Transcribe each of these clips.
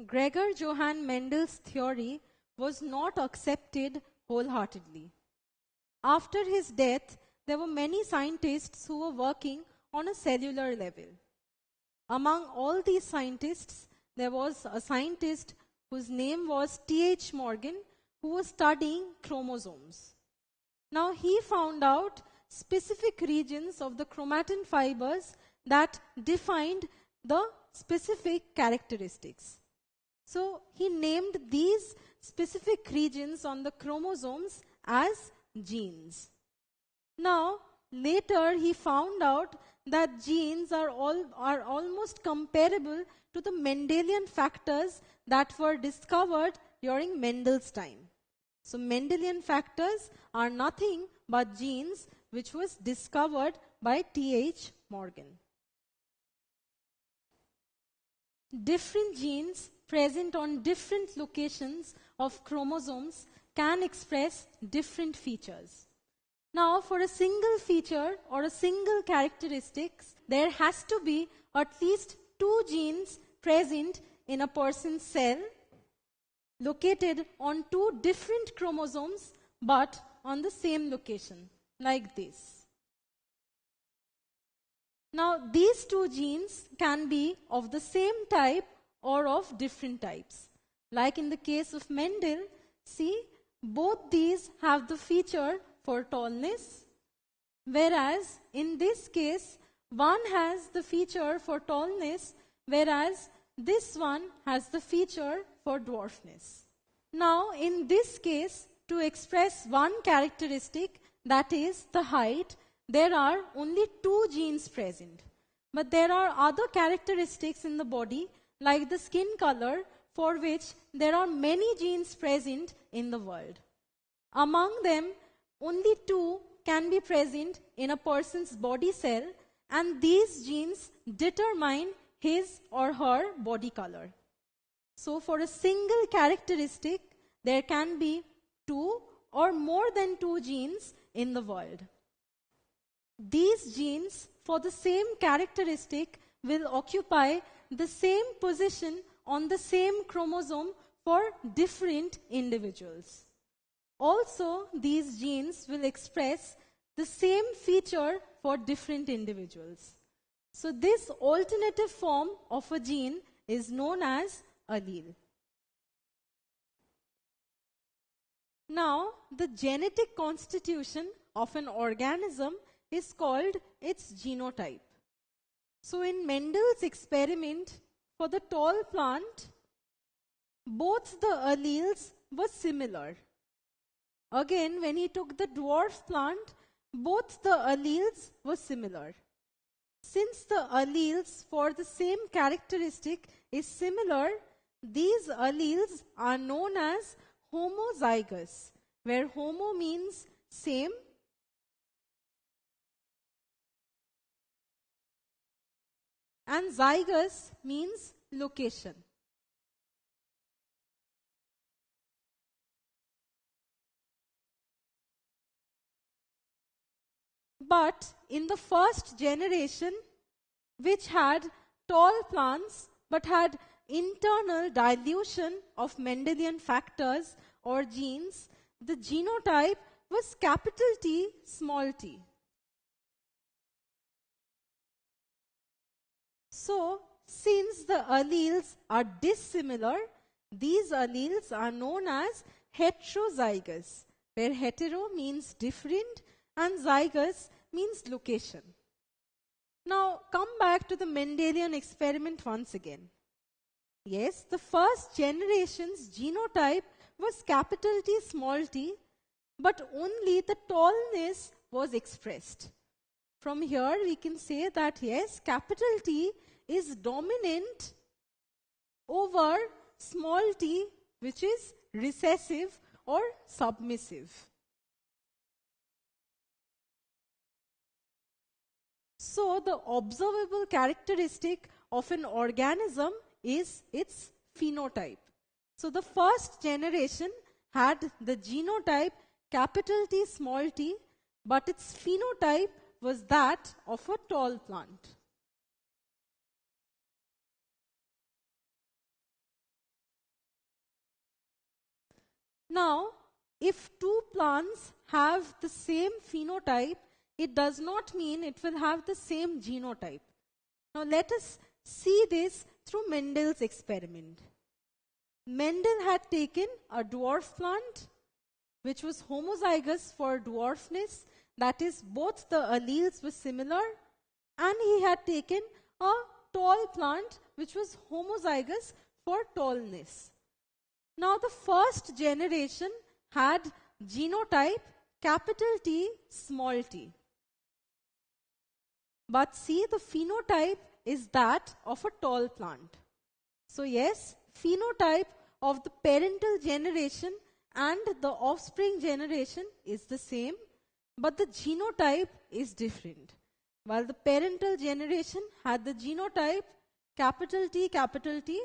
Gregor Johann Mendel's theory was not accepted wholeheartedly. After his death, there were many scientists who were working on a cellular level. Among all these scientists, there was a scientist whose name was T.H. Morgan, who was studying chromosomes. Now, he found out specific regions of the chromatin fibers that defined the specific characteristics. So, he named these specific regions on the chromosomes as genes. Now, later he found out that genes are almost comparable to the Mendelian factors that were discovered during Mendel's time. So, Mendelian factors are nothing but genes which was discovered by T.H. Morgan. Different genes present on different locations of chromosomes can express different features. Now, for a single feature or a single characteristics, there has to be at least 2 genes present in a person's cell located on 2 different chromosomes but on the same location, like this. Now, these 2 genes can be of the same type or of different types. Like in the case of Mendel, see, both these have the feature for tallness, whereas in this case, one has the feature for tallness, whereas this one has the feature for dwarfness. Now, in this case, to express one characteristic, that is the height, there are only 2 genes present. But there are other characteristics in the body, like the skin color, for which there are many genes present in the world. Among them, only 2 can be present in a person's body cell, and these genes determine his or her body color. So, for a single characteristic, there can be 2 or more than 2 genes in the world. These genes, for the same characteristic, will occupy the same position on the same chromosome for different individuals. Also, these genes will express the same feature for different individuals. So, this alternative form of a gene is known as allele. Now, the genetic constitution of an organism is called its genotype. So, in Mendel's experiment for the tall plant, both the alleles were similar. Again, when he took the dwarf plant, both the alleles were similar. Since the alleles for the same characteristic is similar, these alleles are known as homozygous, where homo means same and zygous means location. But in the first generation, which had tall plants but had internal dilution of Mendelian factors or genes, the genotype was capital T, small t. So, since the alleles are dissimilar, these alleles are known as heterozygous, where hetero means different and zygous means location. Now, come back to the Mendelian experiment once again. Yes, the first generation's genotype was capital T, small t, but only the tallness was expressed. From here, we can say that yes, capital T is dominant over small t, which is recessive or submissive. So, the observable characteristic of an organism is its phenotype. So, the first generation had the genotype capital T, small t, but its phenotype was that of a tall plant. Now, if two plants have the same phenotype, it does not mean it will have the same genotype. Now, let us see this through Mendel's experiment. Mendel had taken a dwarf plant which was homozygous for dwarfness, that is, both the alleles were similar, and he had taken a tall plant which was homozygous for tallness. Now, the first generation had genotype capital T, small t. But see, the phenotype is that of a tall plant. So yes, phenotype of the parental generation and the offspring generation is the same, but the genotype is different. While the parental generation had the genotype capital T,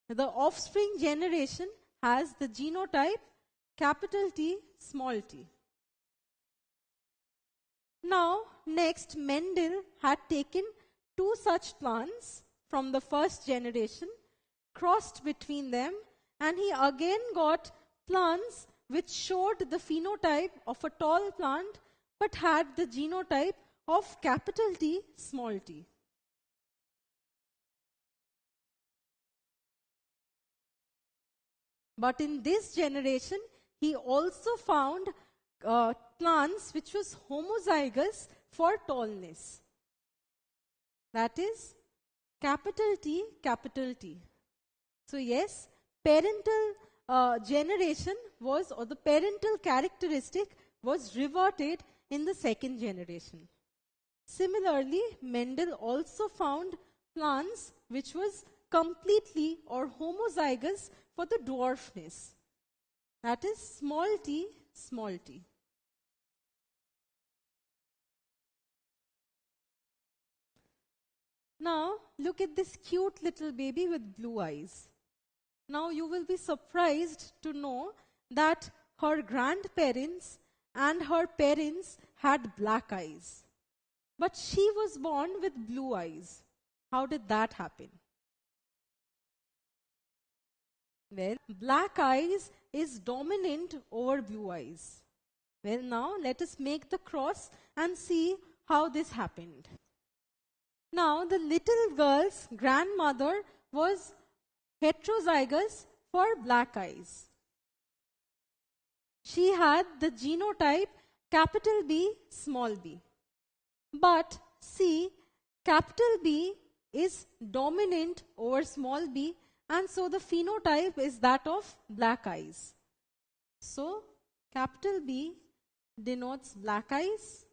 the offspring generation has the genotype capital T, small t. Now, next, Mendel had taken two such plants from the first generation, crossed between them, and he again got plants which showed the phenotype of a tall plant but had the genotype of capital T, small t. But in this generation, he also found plants which was homozygous for tallness. That is capital T, capital T. So yes, parental generation was, or the parental characteristic was reverted in the second generation. Similarly, Mendel also found plants which was completely or homozygous for the dwarfness. That is small t, small t. Now, look at this cute little baby with blue eyes. Now, you will be surprised to know that her grandparents and her parents had black eyes. But she was born with blue eyes. How did that happen? Well, black eyes is dominant over blue eyes. Well, now let us make the cross and see how this happened. Now, the little girl's grandmother was heterozygous for black eyes. She had the genotype capital B, small b. But see, capital B is dominant over small b, and so the phenotype is that of black eyes. So, capital B denotes black eyes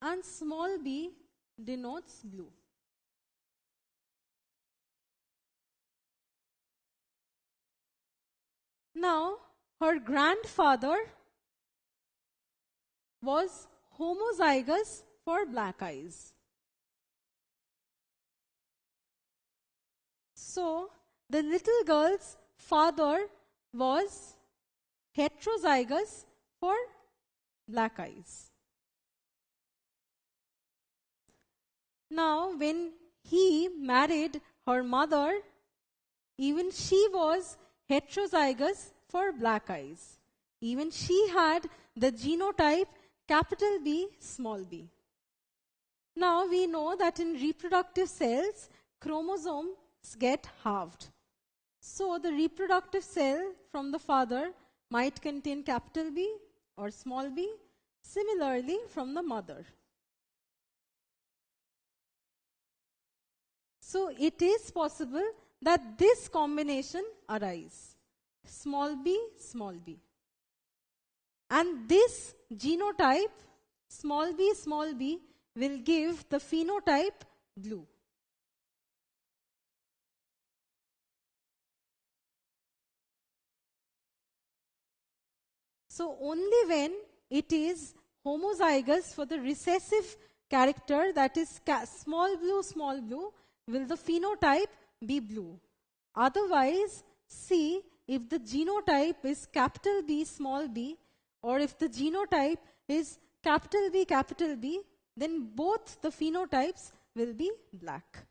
and small b denotes blue. Now, her grandfather was homozygous for black eyes. So, the little girl's father was heterozygous for black eyes. Now, when he married her mother, even she was heterozygous for black eyes. Even she had the genotype capital B, small b. Now, we know that in reproductive cells, chromosomes get halved. So, the reproductive cell from the father might contain capital B or small b, similarly from the mother. So, it is possible that this combination arise, small b, small b. And this genotype, small b, will give the phenotype blue. So, only when it is homozygous for the recessive character, that is small blue, will the phenotype be blue. Otherwise, see, if the genotype is capital B, small b, or if the genotype is capital B, then both the phenotypes will be black.